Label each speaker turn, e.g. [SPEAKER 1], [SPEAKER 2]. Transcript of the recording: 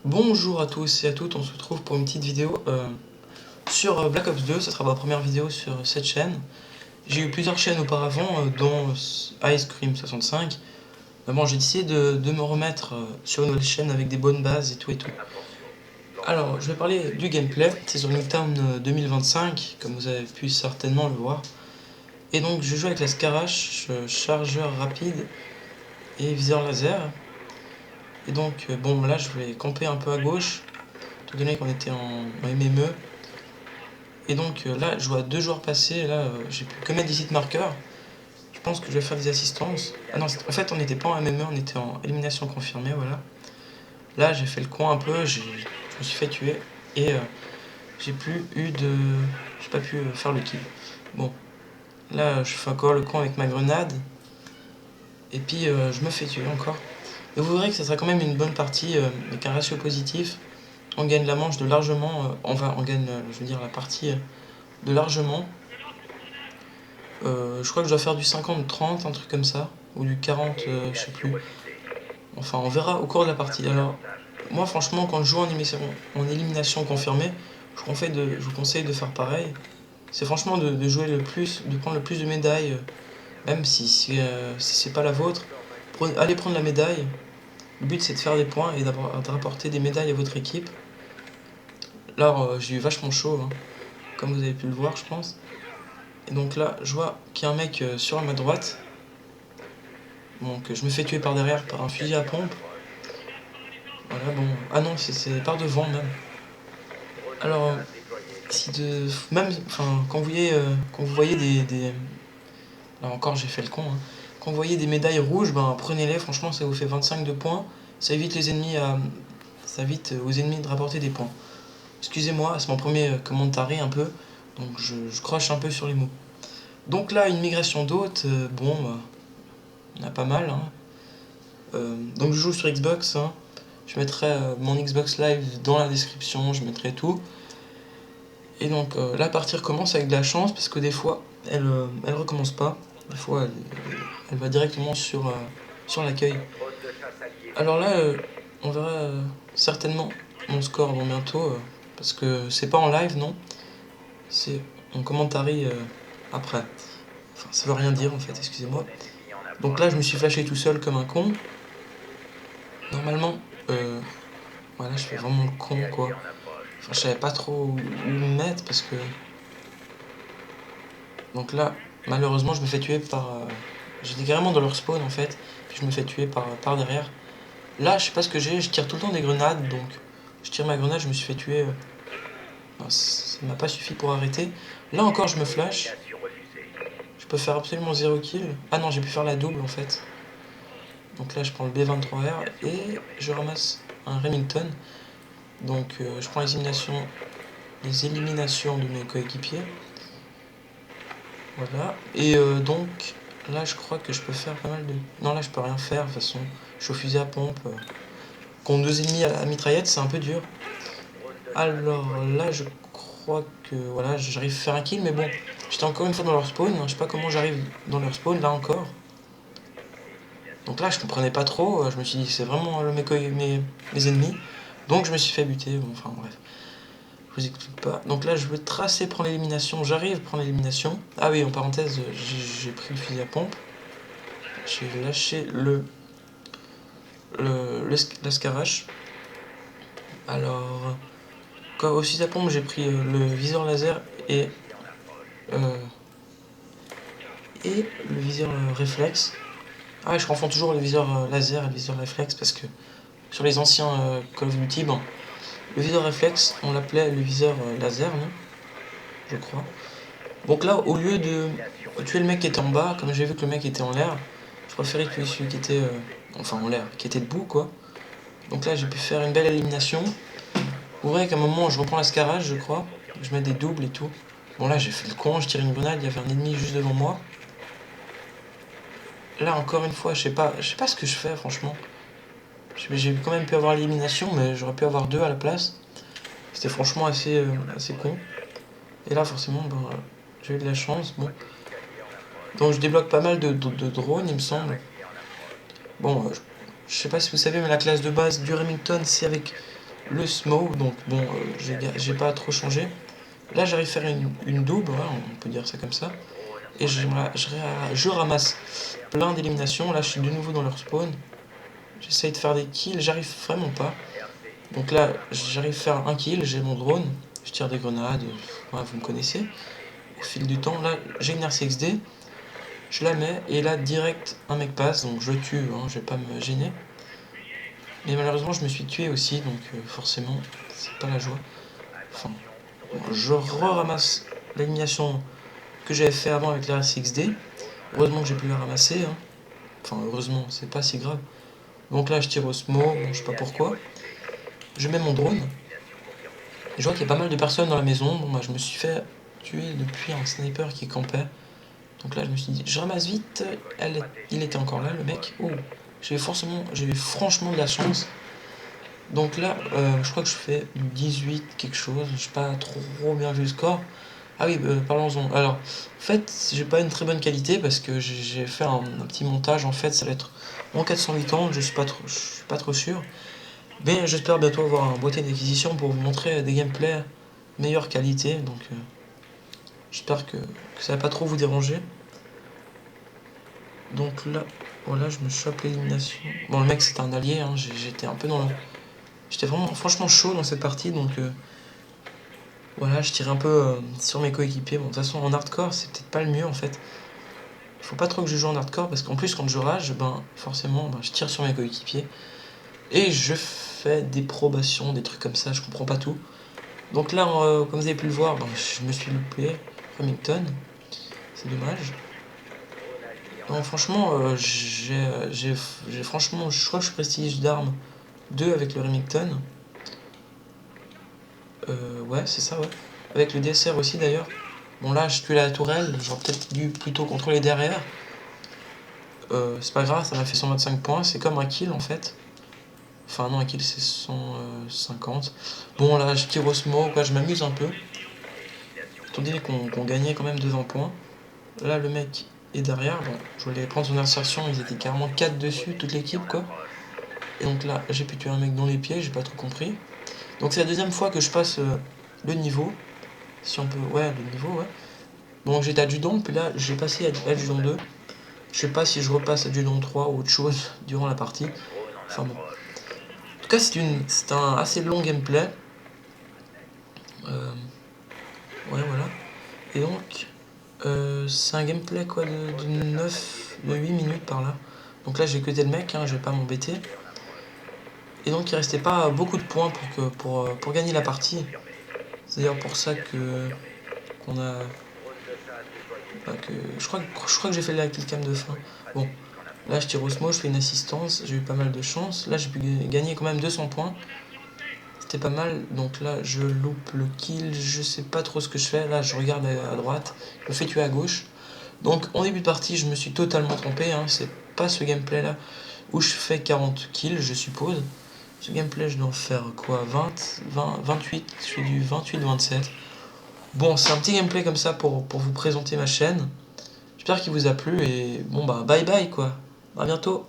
[SPEAKER 1] Bonjour à tous et à toutes, on se retrouve pour une petite vidéo sur Black Ops 2, ça sera ma première vidéo sur cette chaîne. J'ai eu plusieurs chaînes auparavant, dont Ice Cream 65. Mais bon, j'ai décidé de me remettre sur une nouvelle chaîne avec des bonnes bases et tout et tout. Alors, je vais parler du gameplay, c'est sur Nuketown 2025, comme vous avez pu certainement le voir. Et donc, je joue avec la Scarache, chargeur rapide et viseur laser. Et donc, bon, là, je vais camper un peu à gauche, étant donné qu'on était en MME. Et donc, là, je vois 2 joueurs passer, là, j'ai plus que mettre des sites marqueurs. Je pense que je vais faire des assistances. Ah non, en fait, on n'était pas en MME, on était en élimination confirmée, voilà. Là, j'ai fait le coin un peu, je me suis fait tuer. Et j'ai pas pu faire le kill. Bon, là, je fais encore le coin avec ma grenade. Et puis, je me fais tuer encore. Et vous verrez que ça sera quand même une bonne partie avec un ratio positif. On gagne la manche de largement, on gagne, je veux dire, la partie de largement. Je crois que je dois faire du 50-30, un truc comme ça. Ou du 40, je sais plus. Enfin, on verra au cours de la partie. Alors, moi, franchement, quand je joue en élimination confirmée, je vous conseille de faire pareil. C'est franchement de jouer le plus, de prendre le plus de médailles, même si c'est pas la vôtre. Allez prendre la médaille. Le but, c'est de faire des points et de rapporter des médailles à votre équipe. Là, j'ai eu vachement chaud, hein, comme vous avez pu le voir, je pense. Et donc là, je vois qu'il y a un mec sur ma droite. Donc je me fais tuer par derrière par un fusil à pompe. Voilà, bon. Ah non, c'est par devant même. Alors, enfin, quand vous voyez là encore, j'ai fait le con. Hein. Quand vous voyez des médailles rouges, ben prenez-les. Franchement, ça vous fait 25 de points. Ça évite ça évite aux ennemis de rapporter des points. Excusez-moi, c'est mon premier commentaire un peu. Donc je croche un peu sur les mots. Donc là, une migration d'hôtes, bon, bah, il y en a pas mal. Hein. Donc je joue sur Xbox. Hein. Je mettrai mon Xbox Live dans la description, je mettrai tout. Et donc la partie recommence avec de la chance parce que des fois elle recommence pas. Des fois elle va directement sur l'accueil. Alors là on verra certainement mon score dans bientôt parce que c'est pas en live non. C'est en commentaire après. Enfin ça veut rien dire en fait, excusez-moi. Donc là je me suis flashé tout seul comme un con. Normalement voilà je fais vraiment le con quoi. Enfin, je savais pas trop où me mettre parce que... Donc là, malheureusement, je me fais tuer par... J'étais carrément dans leur spawn en fait. Puis je me fais tuer par derrière. Là, je sais pas ce que j'ai. Je tire tout le temps des grenades. Donc je tire ma grenade, je me suis fait tuer. Ça m'a pas suffi pour arrêter. Là encore, je me flash. Je peux faire absolument 0 kill. Ah non, j'ai pu faire la double en fait. Donc là, je prends le B23R et je ramasse un Remington. Donc je prends les éliminations de mes coéquipiers. Voilà. Et donc, là, je crois que je peux faire pas mal de... Non, là, je peux rien faire, de toute façon. Je suis au fusil à pompe. Contre 2 ennemis à mitraillette, c'est un peu dur. Alors là, je crois que... Voilà, j'arrive à faire un kill, mais bon. J'étais encore une fois dans leur spawn. Hein, je sais pas comment j'arrive dans leur spawn, là encore. Donc là, je comprenais pas trop. Je me suis dit, c'est vraiment mes ennemis. Donc, je me suis fait buter. Bon, enfin, bref. Je vous explique pas. Donc là, je veux tracer, prendre l'élimination. J'arrive à prendre l'élimination. Ah oui, en parenthèse, j'ai pris le fusil à pompe. J'ai lâché la Scarache. Alors, au fusil à pompe, j'ai pris le viseur laser et le viseur réflexe. Ah, je confonds toujours le viseur laser et le viseur réflexe parce que sur les anciens Call of Duty, bon, le viseur réflexe, on l'appelait le viseur laser, non? Je crois. Donc là, au lieu de tuer le mec qui était en bas, comme j'ai vu que le mec était en l'air, je préférais tuer celui qui était enfin en l'air, qui était debout quoi. Donc là, j'ai pu faire une belle élimination. Vous verrez qu'à un moment, je reprends la Scarache, je crois. Je mets des doubles et tout. Bon là, j'ai fait le con, je tire une grenade, il y avait un ennemi juste devant moi. Là, encore une fois, je sais pas ce que je fais, franchement. J'ai quand même pu avoir l'élimination, mais j'aurais pu avoir 2 à la place. C'était franchement assez con. Et là, forcément, ben, j'ai eu de la chance. Bon. Donc je débloque pas mal de drones, il me semble. Bon, je sais pas si vous savez, mais la classe de base du Remington, c'est avec le SMO. Donc bon, j'ai pas trop changé. Là, j'arrive à faire une double, ouais, on peut dire ça comme ça. Et je ramasse plein d'éliminations. Là, je suis de nouveau dans leur spawn. J'essaye de faire des kills, j'arrive vraiment pas. Donc là, j'arrive à faire un kill, j'ai mon drone. Je tire des grenades, ouais, vous me connaissez. Au fil du temps, là, j'ai une RCXD. Je la mets, et là, direct, un mec passe. Donc je tue, hein, je vais pas me gêner. Mais malheureusement, je me suis tué aussi, donc forcément, c'est pas la joie. Enfin, je ramasse l'élimination que j'avais fait avant avec la RCXD. Heureusement que j'ai pu la ramasser. Hein. Enfin, heureusement, c'est pas si grave. Donc là, je tire au SMO, bon, je sais pas pourquoi. Je mets mon drone. Je vois qu'il y a pas mal de personnes dans la maison. Bon, bah, je me suis fait tuer depuis un sniper qui campait. Donc là, je me suis dit, je ramasse vite. Il était encore là, le mec. Oh, j'ai eu franchement de la chance. Donc là, je crois que je fais 18 quelque chose. Je sais pas trop bien vu le score. Ah oui, parlons-en. Alors, en fait, j'ai pas une très bonne qualité parce que j'ai fait un petit montage. En fait, ça va être en 480. Je suis pas trop sûr. Mais j'espère bientôt avoir un boîtier d'acquisition pour vous montrer des gameplays meilleure qualité. Donc, j'espère que ça va pas trop vous déranger. Donc là, voilà, je me chope l'élimination. Bon, le mec, c'était un allié. Hein, j'étais un peu dans le... J'étais vraiment, franchement chaud dans cette partie. Donc, voilà, je tire un peu sur mes coéquipiers. Bon, de toute façon, en hardcore, c'est peut-être pas le mieux en fait. Il faut pas trop que je joue en hardcore parce qu'en plus, quand je rage, ben forcément, je tire sur mes coéquipiers. Et je fais des probations, des trucs comme ça, je comprends pas tout. Donc là, comme vous avez pu le voir, je me suis loupé. Remington, c'est dommage. Donc franchement, j'ai franchement, je crois que je suis prestige d'armes 2 avec le Remington. Ouais, c'est ça, ouais. Avec le DSR aussi d'ailleurs. Bon là, je tue la tourelle, j'aurais peut-être dû plutôt contrôler derrière. C'est pas grave, ça m'a fait 125 points, c'est comme un kill en fait. Enfin non, un kill c'est 150. Bon là, je tire au smoke, quoi, je m'amuse un peu. Étant donné qu'on gagnait quand même 200 points. Là, le mec est derrière, bon, je voulais prendre son insertion, ils étaient carrément 4 dessus, toute l'équipe quoi. Et donc là, j'ai pu tuer un mec dans les pieds, j'ai pas trop compris. Donc c'est la deuxième fois que je passe le niveau. Si on peut, ouais, le niveau, ouais. Donc j'étais adjudant, puis là, j'ai passé adjudant 2. Je sais pas si je repasse adjudant 3 ou autre chose durant la partie. Enfin bon. En tout cas, c'est un assez long gameplay. Ouais, voilà. Et donc, c'est un gameplay quoi de 8 minutes par là. Donc là, j'ai cuté le mec, hein, je vais pas m'embêter. Et donc, il restait pas beaucoup de points pour gagner la partie. C'est d'ailleurs pour ça qu'on a... je crois que j'ai fait la killcam de fin. Bon, là je tire au smoke, je fais une assistance, j'ai eu pas mal de chance. Là j'ai pu gagner quand même 200 points. C'était pas mal, donc là je loupe le kill, je sais pas trop ce que je fais. Là je regarde à droite, je me fais tuer à gauche. Donc en début de partie je me suis totalement trompé, hein. C'est pas ce gameplay là où je fais 40 kills je suppose. Ce gameplay je dois en faire quoi, 28, je fais du 28-27. Bon, c'est un petit gameplay comme ça pour vous présenter ma chaîne. J'espère qu'il vous a plu et bon bye bye quoi. À bientôt.